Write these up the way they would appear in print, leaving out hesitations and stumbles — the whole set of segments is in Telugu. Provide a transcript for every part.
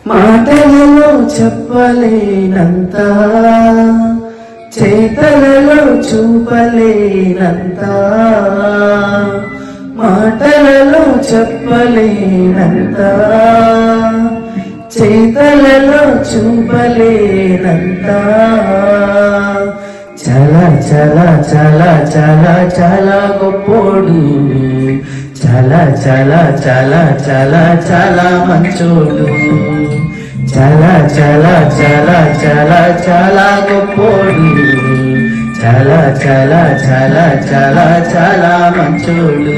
మాటలలో చెప్పలేనంత, చేతలలో చూపలేనంత, మాటలలో చెప్పలేనంత, చేతలలో చూపలేనంత, చాలా చాలా చాలా చాలా చాలా గొప్పోడు, చాలా చాలా చాలా చాలా చాలా మంచోడు, చాలా చాలా చాలా చాలా చాలా గొప్పోడు, చాలా చాలా చాలా చాలా చాలా మంచోడు.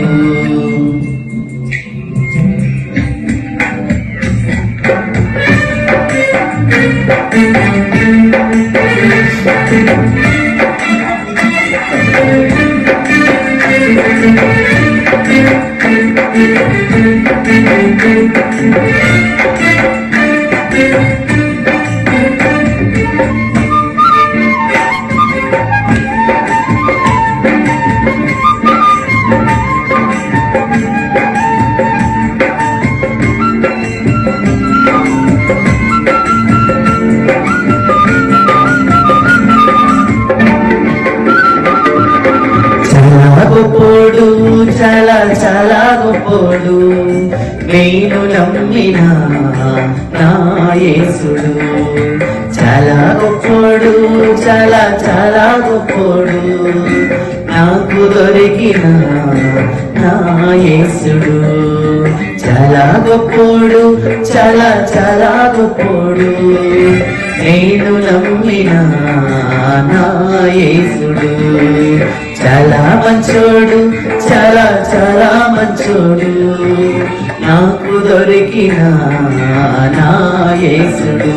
గొప్పోడు, చాలా చాలా గొప్పోడు, నేను నమ్మిన నా యేసుడు. చాలా గొప్పోడు, చాలా చాలా గొప్పోడు, నాకు దొరికిన నా యేసుడు. చాలా గొప్పోడు, చాలా చాలా గొప్పోడు, నేను నమ్మిన నా యేసుడు. చాలా మంచోడు, చాలా చాలా మంచోడు, నాకు దొరికిన నా యేసుడు.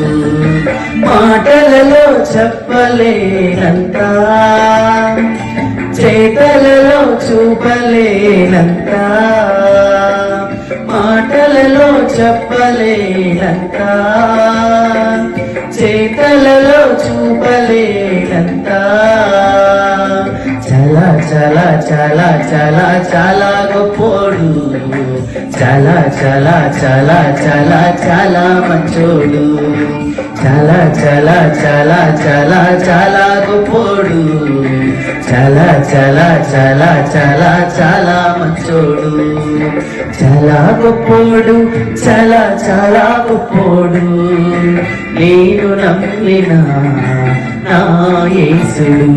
మాటలలో చెప్పలేనంత, చేతలలో చూపలేనంత, మాటలలో చెప్పలేనంత, చేతలలో చూపలేనంత, చాలా చాలా చాలా చాలా చాలా గొప్పోడు, చాలా చాలా చాలా చాలా చాలా మంచోడు, చాలా చాలా చాలా చాలా చాలా గొప్పోడు, చాలా చాలా చాలా చాలా చాలా మంచోడు. చాలా గొప్పోడు, చాలా చాలా గొప్పోడు, నేను నమ్మిన నా యేసుడు.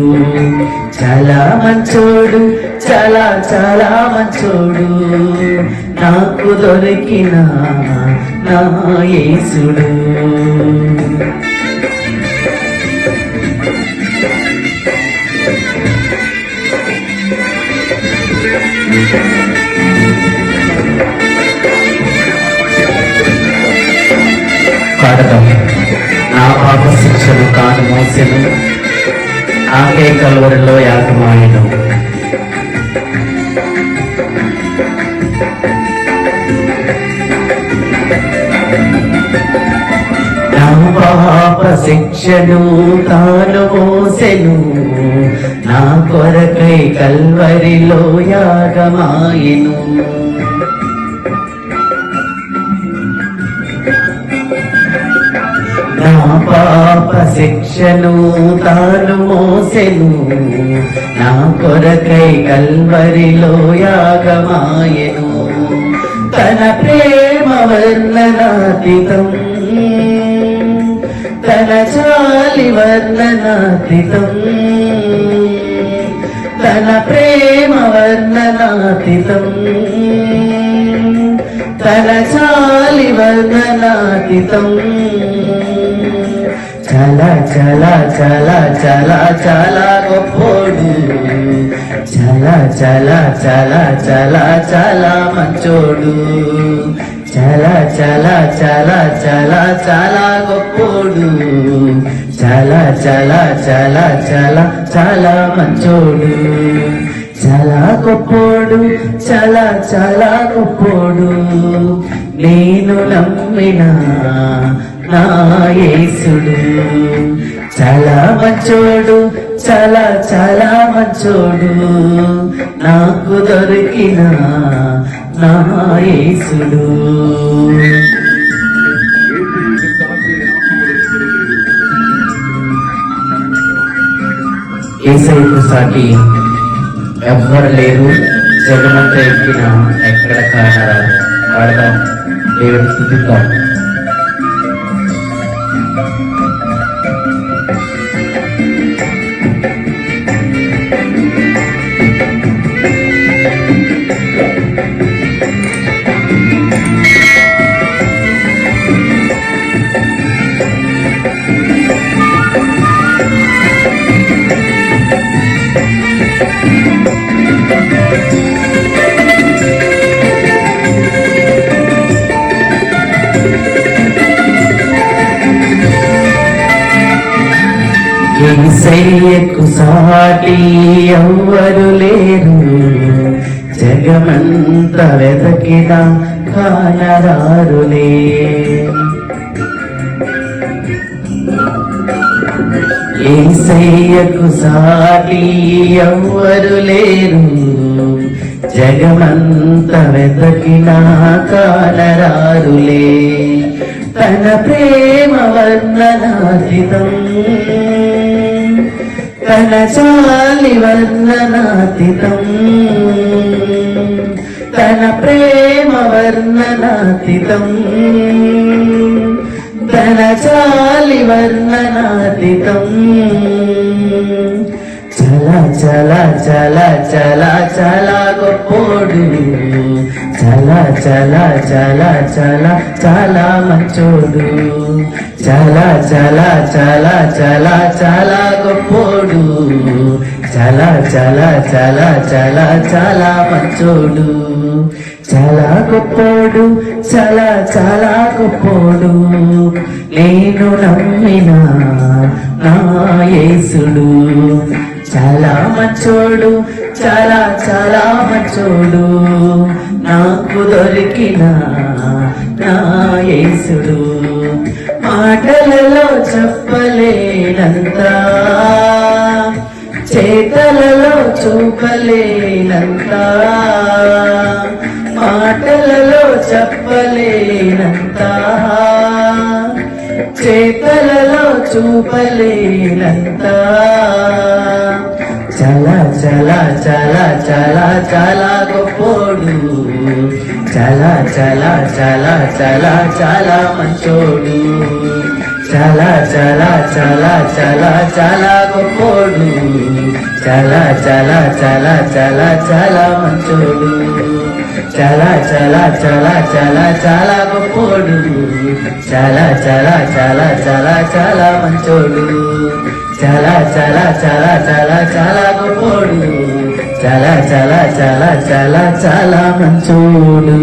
చాలా మంచోడు, చాలా చాలా మంచోడు, నాకు దొరికిన నా యేసుడు. పాడదాం. నా పాప శిక్షను కాను మోసెను, నాకే కల్వరిలో యాగమాయను. నా పాప శిక్షను తాను మోసెను, నా కొరకై కల్వరిలో యాగమాయను. నా పాప శిక్షను తాను మోసెను, నా కొరకై కల్వరిలో యాగమాయను. తన ప్రేమ వర్ణనాతీతం, తన చాలి వర్ణనాతీతం, తన ప్రేమ వర్ణనాతీతం, తన చాలి వర్ణనాతీతం. చాలా చాలా చాలా చాలా చాలా గొప్పోడు, చాలా చాలా చాలా చాలా చాలా మంచోడు, చాలా చాలా చాలా చాలా చాలా గొప్పోడు, చాలా చాలా చాలా చాలా చాలా మంచోడు. చాలా గొప్పోడు, చాలా చాలా గొప్పోడు, నేను నమ్మిన నా యేసుడు. చాలా మంచోడు, చాలా చాలా మంచోడు, నాకు దొరికిన నా యేసుడు. యేసయ్యకు సాటి ఎవ్వరు లేరు, జగమంతా ఎక్కిన ఎక్కడ కానరారు. పాడదాం, దేవుని స్తుతిద్దాం. యేసయ్యకు సాటి ఎవ్వరు లేరు, జగమంతా వెతకినా కానరారులే. యేసయ్యకు సాటి ఎవ్వరు లేరు, జగమంతా వెతకినా కానరారులే. తన ప్రేమ వర్ణనాతీతం, తన చాలి వర్ణనాతీతం, తన ప్రేమ వర్ణనాతీతం, తన చాలి వర్ణనాతీతం. చలా చలా చలా చలా చలా గొప్పోడు, చలా చలా చలా చలా చాలా మంచోడు. చలా చలా చలా చలా చాలా గొప్పోడు, చలా చలా చలా చలా చాలా మంచోడు. చాలా గొప్పోడు, చాలా చాలా గొప్పోడు, నేను నమ్మిన నా యేసుడు. చాలా మంచోడు, చాలా చాలా మంచోడు, నాకు దొరికిన నా యేసుడు. మాటలలో చెప్పలేనంత, చేతలలో చూపలేనంత, మాటలలో చెప్పలేనంత, చేతలలో చూపలేనంత. చలా చలా చలా చలా చాలా గొప్పోడు, చలా చలా చలా చలా చాలా మంచోడు. చలా చలా చలా చలా చాలా గొప్పోడు, చలా చలా చలా చలా చాలా మంచోడు. చలా చలా చలా చలా చాలా గొప్పోడు, చలా చలా చలా చలా చాలా మంచోడు. చలా చలా చలా చలా చాలా గొప్పోడు, చలా చలా చలా చలా చాలా మంచోడు.